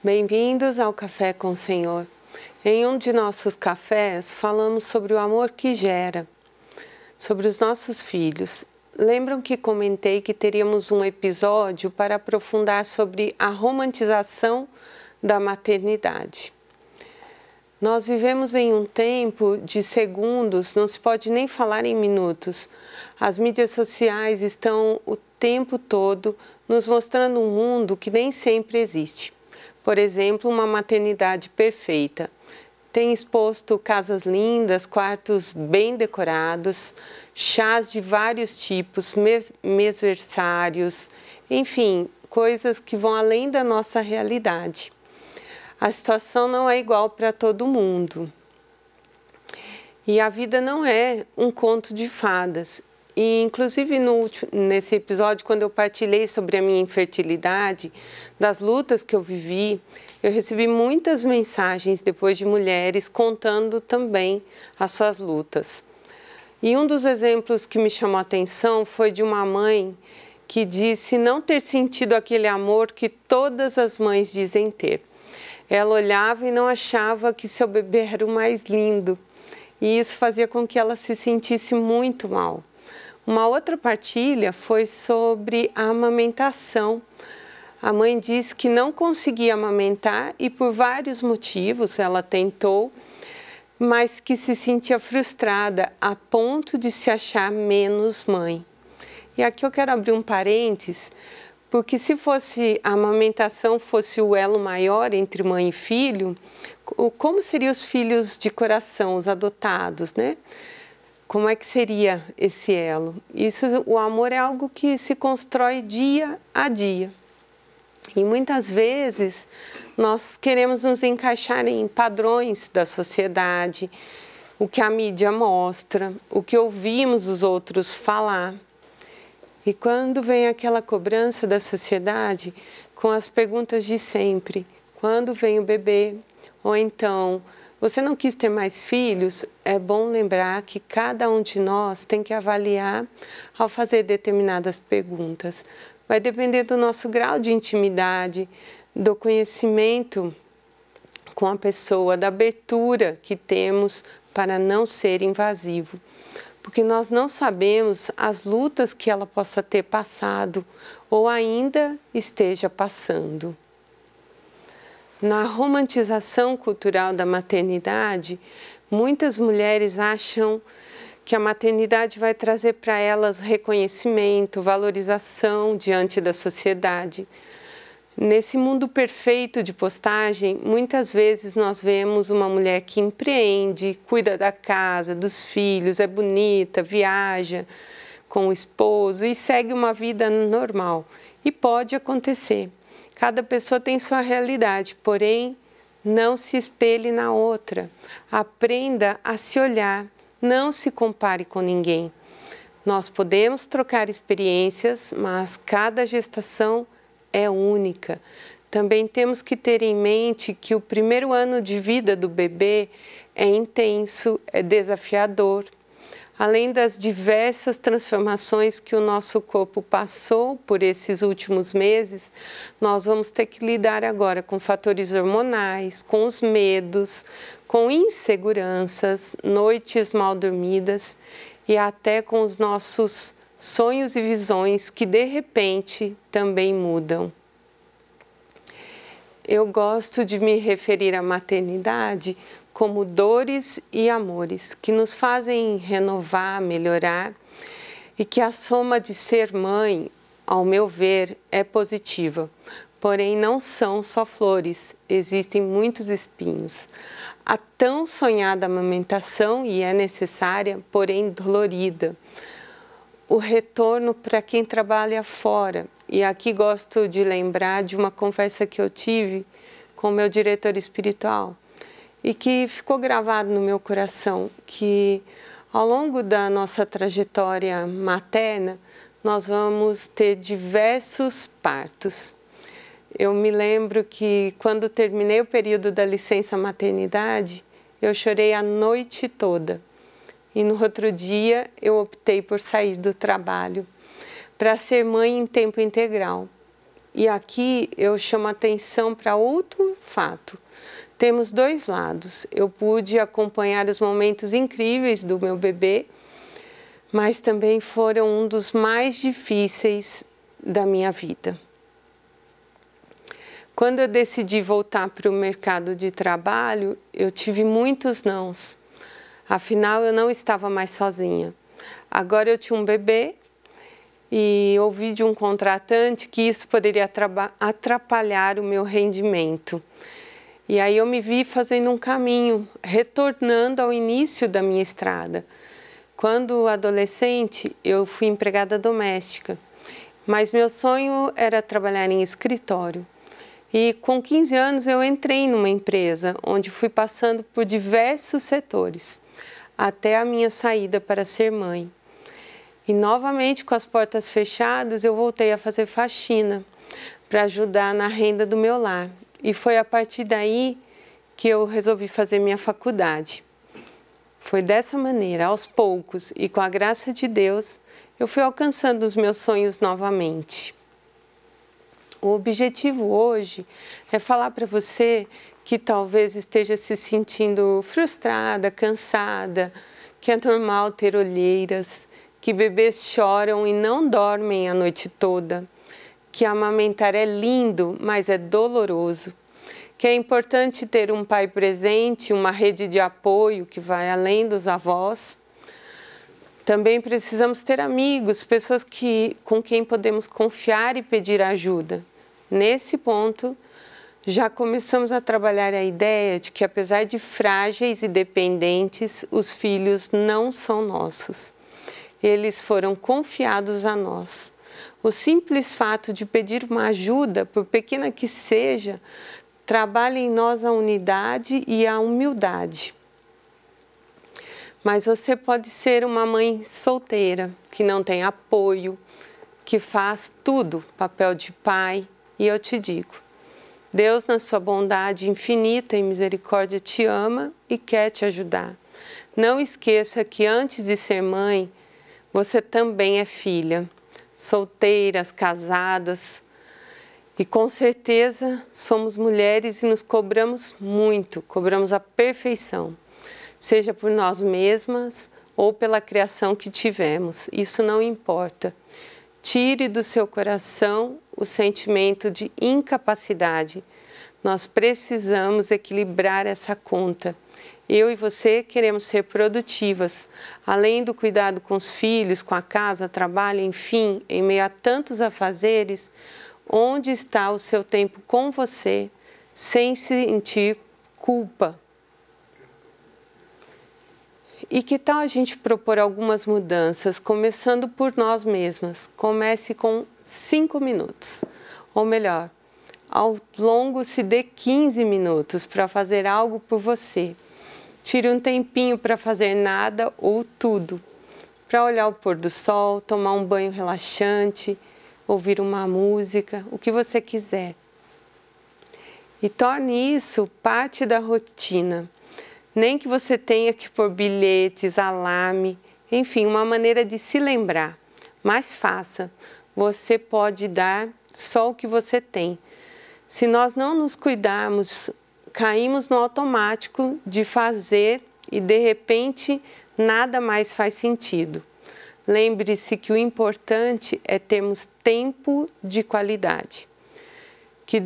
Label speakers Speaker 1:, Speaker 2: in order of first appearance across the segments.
Speaker 1: Bem-vindos ao Café com o Senhor. Em um de nossos cafés, falamos sobre o amor que gera, sobre os nossos filhos. Lembram que comentei que teríamos um episódio para aprofundar sobre a romantização da maternidade. Nós vivemos em um tempo de segundos, não se pode nem falar em minutos. As mídias sociais estão o tempo todo nos mostrando um mundo que nem sempre existe. Por exemplo, uma maternidade perfeita. Tem exposto casas lindas, quartos bem decorados, chás de vários tipos, mesversários, enfim, coisas que vão além da nossa realidade. A situação não é igual para todo mundo. E a vida não é um conto de fadas. E, inclusive, nesse episódio, quando eu partilhei sobre a minha infertilidade, das lutas que eu vivi, eu recebi muitas mensagens depois de mulheres contando também as suas lutas. E um dos exemplos que me chamou a atenção foi de uma mãe que disse não ter sentido aquele amor que todas as mães dizem ter. Ela olhava e não achava que seu bebê era o mais lindo. E isso fazia com que ela se sentisse muito mal. Uma outra partilha foi sobre a amamentação. A mãe disse que não conseguia amamentar e por vários motivos ela tentou, mas que se sentia frustrada a ponto de se achar menos mãe. E aqui eu quero abrir um parênteses, porque se a amamentação fosse o elo maior entre mãe e filho, como seriam os filhos de coração, os adotados, né? Como é que seria esse elo? O amor é algo que se constrói dia a dia. E muitas vezes nós queremos nos encaixar em padrões da sociedade, o que a mídia mostra, o que ouvimos os outros falar. E quando vem aquela cobrança da sociedade com as perguntas de sempre, quando vem o bebê? Ou então, você não quis ter mais filhos? É bom lembrar que cada um de nós tem que avaliar ao fazer determinadas perguntas. Vai depender do nosso grau de intimidade, do conhecimento com a pessoa, da abertura que temos para não ser invasivo. Porque nós não sabemos as lutas que ela possa ter passado ou ainda esteja passando. Na romantização cultural da maternidade, muitas mulheres acham que a maternidade vai trazer para elas reconhecimento, valorização diante da sociedade. Nesse mundo perfeito de postagem, muitas vezes nós vemos uma mulher que empreende, cuida da casa, dos filhos, é bonita, viaja com o esposo e segue uma vida normal. E pode acontecer. Cada pessoa tem sua realidade, porém, não se espelhe na outra. Aprenda a se olhar, não se compare com ninguém. Nós podemos trocar experiências, mas cada gestação é única. Também temos que ter em mente que o primeiro ano de vida do bebê é intenso, é desafiador. Além das diversas transformações que o nosso corpo passou por esses últimos meses, nós vamos ter que lidar agora com fatores hormonais, com os medos, com inseguranças, noites mal dormidas e até com os nossos sonhos e visões que de repente também mudam. Eu gosto de me referir à maternidade como dores e amores que nos fazem renovar, melhorar e que a soma de ser mãe, ao meu ver, é positiva. Porém, não são só flores, existem muitos espinhos. A tão sonhada amamentação, e é necessária, porém dolorida. O retorno para quem trabalha fora. E aqui gosto de lembrar de uma conversa que eu tive com o meu diretor espiritual e que ficou gravado no meu coração, que ao longo da nossa trajetória materna, nós vamos ter diversos partos. Eu me lembro que quando terminei o período da licença maternidade, eu chorei a noite toda. E no outro dia eu optei por sair do trabalho para ser mãe em tempo integral. E aqui eu chamo a atenção para outro fato. Temos dois lados. Eu pude acompanhar os momentos incríveis do meu bebê, mas também foram um dos mais difíceis da minha vida. Quando eu decidi voltar para o mercado de trabalho, eu tive muitos nãos. Afinal, eu não estava mais sozinha. Agora eu tinha um bebê e ouvi de um contratante que isso poderia atrapalhar o meu rendimento. E aí eu me vi fazendo um caminho, retornando ao início da minha estrada. Quando adolescente, eu fui empregada doméstica, mas meu sonho era trabalhar em escritório. E com 15 anos eu entrei numa empresa, onde fui passando por diversos setores, até a minha saída para ser mãe. E novamente, com as portas fechadas, eu voltei a fazer faxina para ajudar na renda do meu lar. E foi a partir daí que eu resolvi fazer minha faculdade. Foi dessa maneira, aos poucos e com a graça de Deus, eu fui alcançando os meus sonhos novamente. O objetivo hoje é falar para você que talvez esteja se sentindo frustrada, cansada, que é normal ter olheiras, que bebês choram e não dormem a noite toda, que amamentar é lindo, mas é doloroso, que é importante ter um pai presente, uma rede de apoio que vai além dos avós. Também precisamos ter amigos, pessoas com quem podemos confiar e pedir ajuda. Nesse ponto, já começamos a trabalhar a ideia de que, apesar de frágeis e dependentes, os filhos não são nossos. Eles foram confiados a nós. O simples fato de pedir uma ajuda, por pequena que seja, trabalha em nós a unidade e a humildade. Mas você pode ser uma mãe solteira, que não tem apoio, que faz tudo, papel de pai, e eu te digo, Deus, na sua bondade infinita e misericórdia, te ama e quer te ajudar. Não esqueça que antes de ser mãe, você também é filha, solteiras, casadas, e com certeza somos mulheres e nos cobramos muito, cobramos a perfeição, seja por nós mesmas ou pela criação que tivemos, isso não importa. Tire do seu coração o sentimento de incapacidade. Nós precisamos equilibrar essa conta. Eu e você queremos ser produtivas, além do cuidado com os filhos, com a casa, trabalho, enfim, em meio a tantos afazeres, onde está o seu tempo com você, sem sentir culpa? E que tal a gente propor algumas mudanças, começando por nós mesmas? Comece com 5 minutos, ou melhor, ao longo se dê 15 minutos para fazer algo por você. Tire um tempinho para fazer nada ou tudo, para olhar o pôr do sol, tomar um banho relaxante, ouvir uma música, o que você quiser. E torne isso parte da rotina. Nem que você tenha que pôr bilhetes, alarme, enfim, uma maneira de se lembrar. Mas faça, você pode dar só o que você tem. Se nós não nos cuidarmos, caímos no automático de fazer e de repente nada mais faz sentido. Lembre-se que o importante é termos tempo de qualidade, que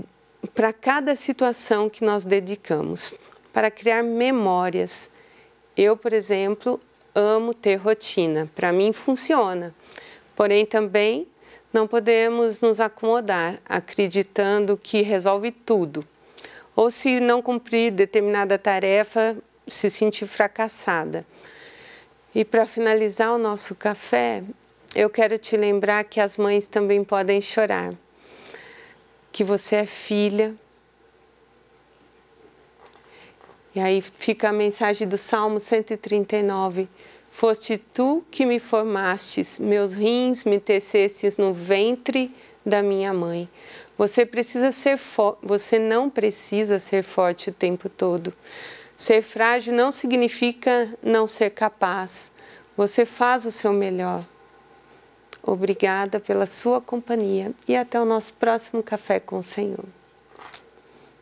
Speaker 1: para cada situação que nós dedicamos, para criar memórias. Eu, por exemplo, amo ter rotina, para mim funciona, porém também não podemos nos acomodar acreditando que resolve tudo. Ou se não cumprir determinada tarefa, se sentir fracassada. E para finalizar o nosso café, eu quero te lembrar que as mães também podem chorar. Que você é filha. E aí fica a mensagem do Salmo 139. Foste tu que me formastes, meus rins me tecestes no ventre da minha mãe. Você não precisa ser forte o tempo todo. Ser frágil não significa não ser capaz. Você faz o seu melhor. Obrigada pela sua companhia e até o nosso próximo Café com o Senhor.